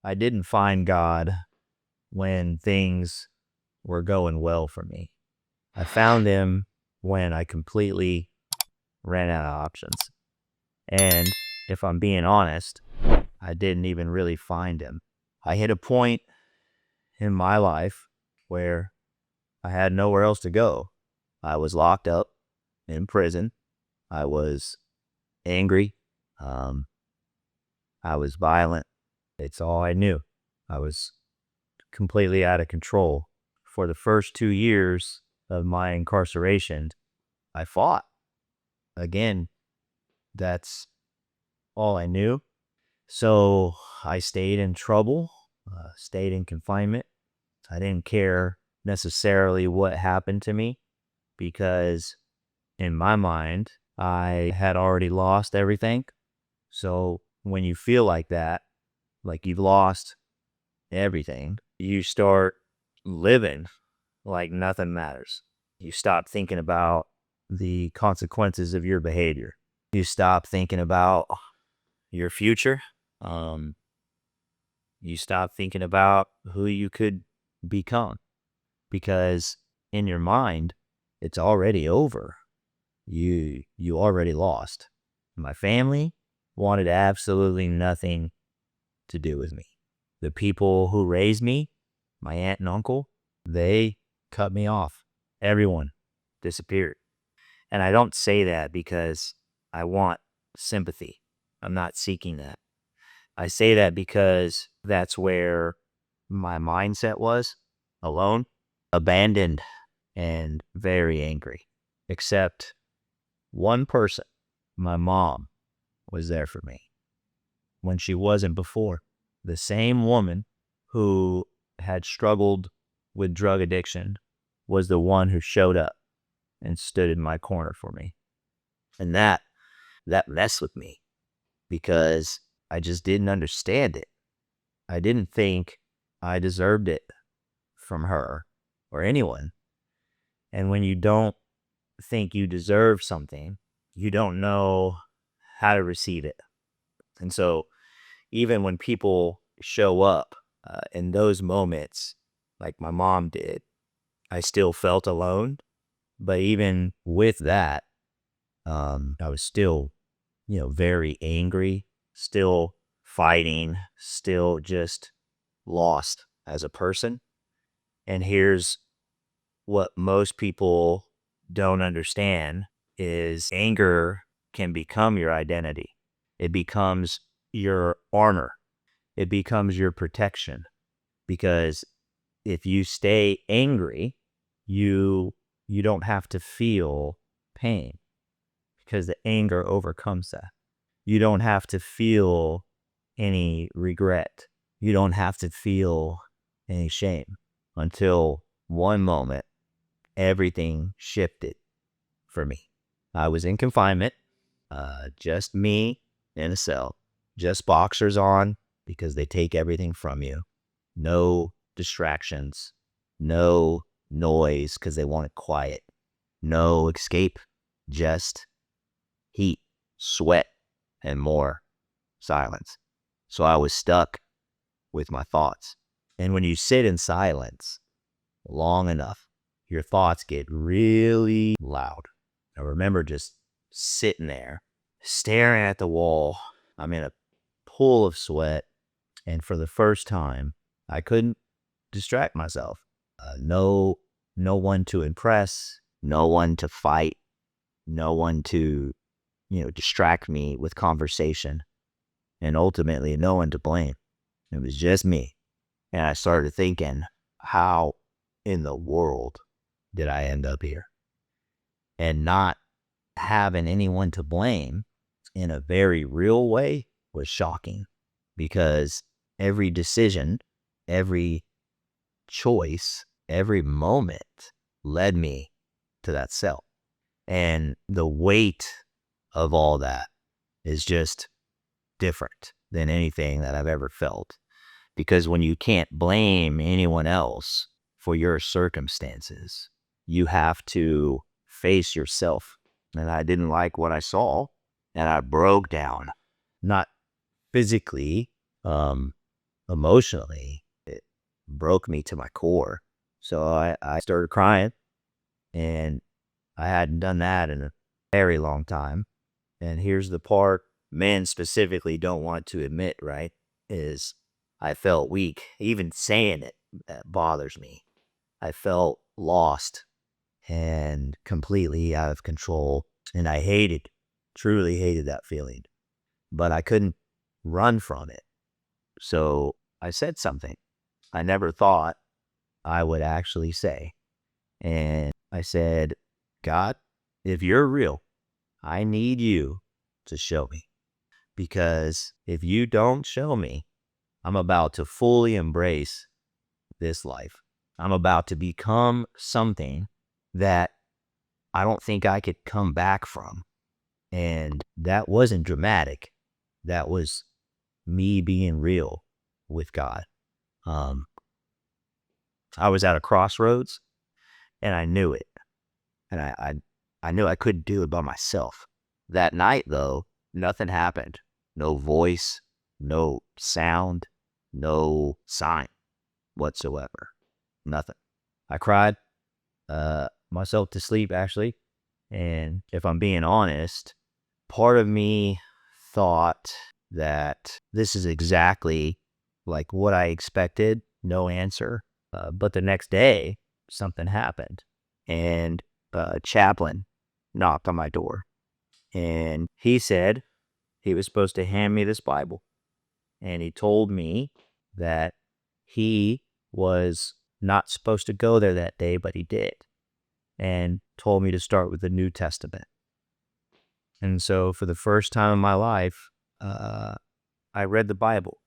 I didn't find God when things were going well for me. I found him when I completely ran out of options. And if I'm being honest, I didn't even really find him. I hit a point in my life where I had nowhere else to go. I was locked up in prison. I was angry. Um, I was violent. It's all I knew. I was completely out of control. For the first 2 years of my incarceration, I fought. Again, that's all I knew. So I stayed in trouble, stayed in confinement. I didn't care necessarily what happened to me because in my mind, I had already lost everything. So when you feel like that, like you've lost everything, you start living like nothing matters. You stop thinking about the consequences of your behavior. You stop thinking about your future. Um, you stop thinking about who you could become because in your mind, it's already over. You already lost. My family wanted absolutely nothing to do with me. The people who raised me, my aunt and uncle, they cut me off. Everyone disappeared. And I don't say that because I want sympathy. I'm not seeking that. I say that because that's where my mindset was, alone, abandoned, and very angry. Except one person, my mom, was there for me when she wasn't before. The same woman who had struggled with drug addiction was the one who showed up and stood in my corner for me. And that messed with me because I just didn't understand it. I didn't think I deserved it from her or anyone. And when you don't think you deserve something, you don't know how to receive it. And so even when people show up in those moments, like my mom did, I still felt alone. But even with that, I was still, very angry, still fighting, still just lost as a person. And here's what most people don't understand is anger can become your identity. It becomes your armor. It becomes your protection because if you stay angry, you don't have to feel pain because the anger overcomes that. You don't have to feel any regret. You don't have to feel any shame until one moment everything shifted for me. I was in confinement, just me in a cell, just boxers on because they take everything from you. No distractions, no noise because they want it quiet, no escape, just heat, sweat, and more silence. So I was stuck with my thoughts. And when you sit in silence long enough, your thoughts get really loud. I remember just sitting there, staring at the wall. I'm in a pool of sweat. And for the first time, I couldn't distract myself. No one to impress, no one to fight, no one to, distract me with conversation. And ultimately, no one to blame. It was just me. And I started thinking, how in the world did I end up here? And not having anyone to blame in a very real way was shocking because every decision, every choice, every moment led me to that cell. And the weight of all that is just different than anything that I've ever felt. Because when you can't blame anyone else for your circumstances, you have to face yourself. And I didn't like what I saw, and I broke down. Not physically emotionally, it broke me to my core. So I started crying, and I hadn't done that in a very long time. And here's the part men specifically don't want to admit, right? Is I felt weak. Even saying it bothers me. I felt lost and completely out of control. And I truly hated that feeling. But I couldn't run from it. So I said something I never thought I would actually say. And I said, God, if you're real, I need you to show me. Because if you don't show me, I'm about to fully embrace this life. I'm about to become something that I don't think I could come back from. And that wasn't dramatic. That was me being real with God. I was at a crossroads, and I knew it. And I knew I couldn't do it by myself. That night, though, nothing happened. No voice, no sound, no sign whatsoever. Nothing. I cried myself to sleep, actually. And if I'm being honest, part of me thought that this is exactly like what I expected. No answer. But the next day, something happened. And a chaplain knocked on my door. And he said he was supposed to hand me this Bible. And he told me that he was not supposed to go there that day, but he did. And told me to start with the New Testament. And so for the first time in my life, I read the Bible.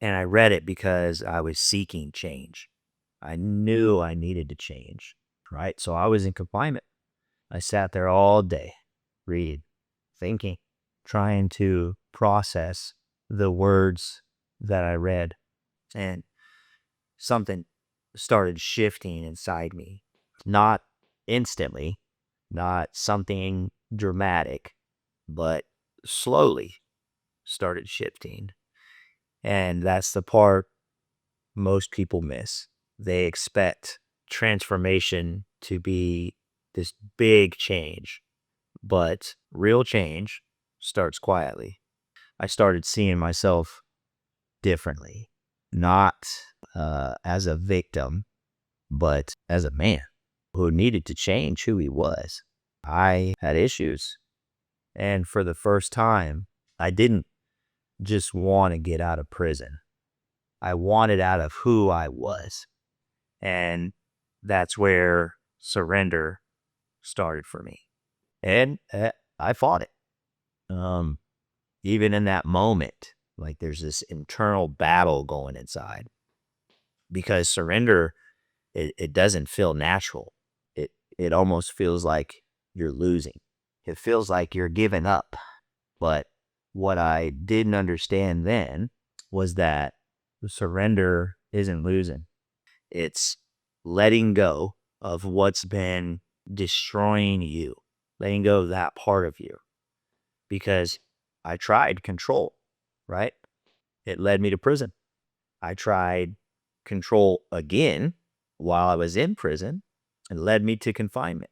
And I read it because I was seeking change. I knew I needed to change, right? So I was in confinement. I sat there all day, reading, thinking, trying to process the words that I read. And something started shifting inside me. Not instantly, not something dramatic, but slowly started shifting. And that's the part most people miss. They expect transformation to be this big change, but real change starts quietly. I started seeing myself differently, not as a victim, but as a man who needed to change who he was. I had issues. And for the first time, I didn't just want to get out of prison. I wanted out of who I was. And that's where surrender started for me. And I fought it. Even in that moment, like there's this internal battle going inside. Because surrender, it doesn't feel natural. It almost feels like you're losing. It feels like you're giving up. But what I didn't understand then was that surrender isn't losing. It's letting go of what's been destroying you, letting go of that part of you. Because I tried control, right? It led me to prison. I tried control again while I was in prison. It led me to confinement.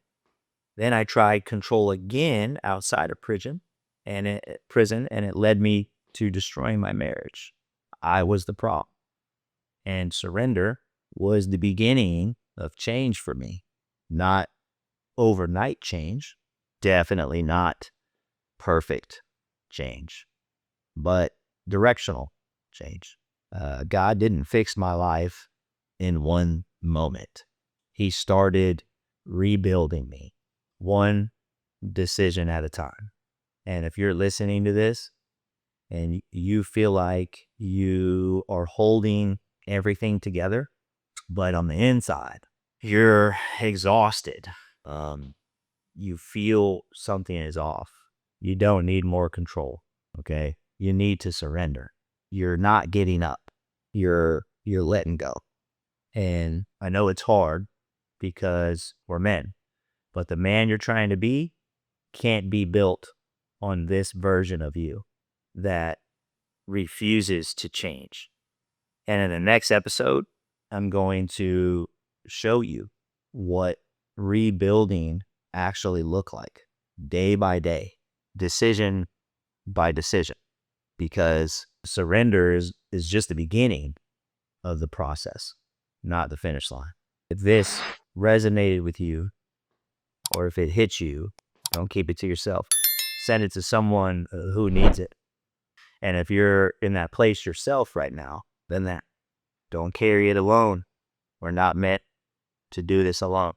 Then I tried control again outside of prison, and it led me to destroying my marriage. I was the problem. And surrender was the beginning of change for me. Not overnight change, definitely not perfect change, but directional change. God didn't fix my life in one moment. He started rebuilding me one decision at a time. And if you're listening to this and you feel like you are holding everything together, but on the inside, you're exhausted. You feel something is off. You don't need more control. Okay. You need to surrender. You're not getting up. You're letting go. And I know it's hard because we're men, but the man you're trying to be can't be built on this version of you that refuses to change. And in the next episode, I'm going to show you what rebuilding actually look like day by day, decision by decision, because surrender is just the beginning of the process, not the finish line. If this resonated with you, or if it hits you, don't keep it to yourself. Send it to someone who needs it. And if you're in that place yourself right now, then don't carry it alone. We're not meant to do this alone.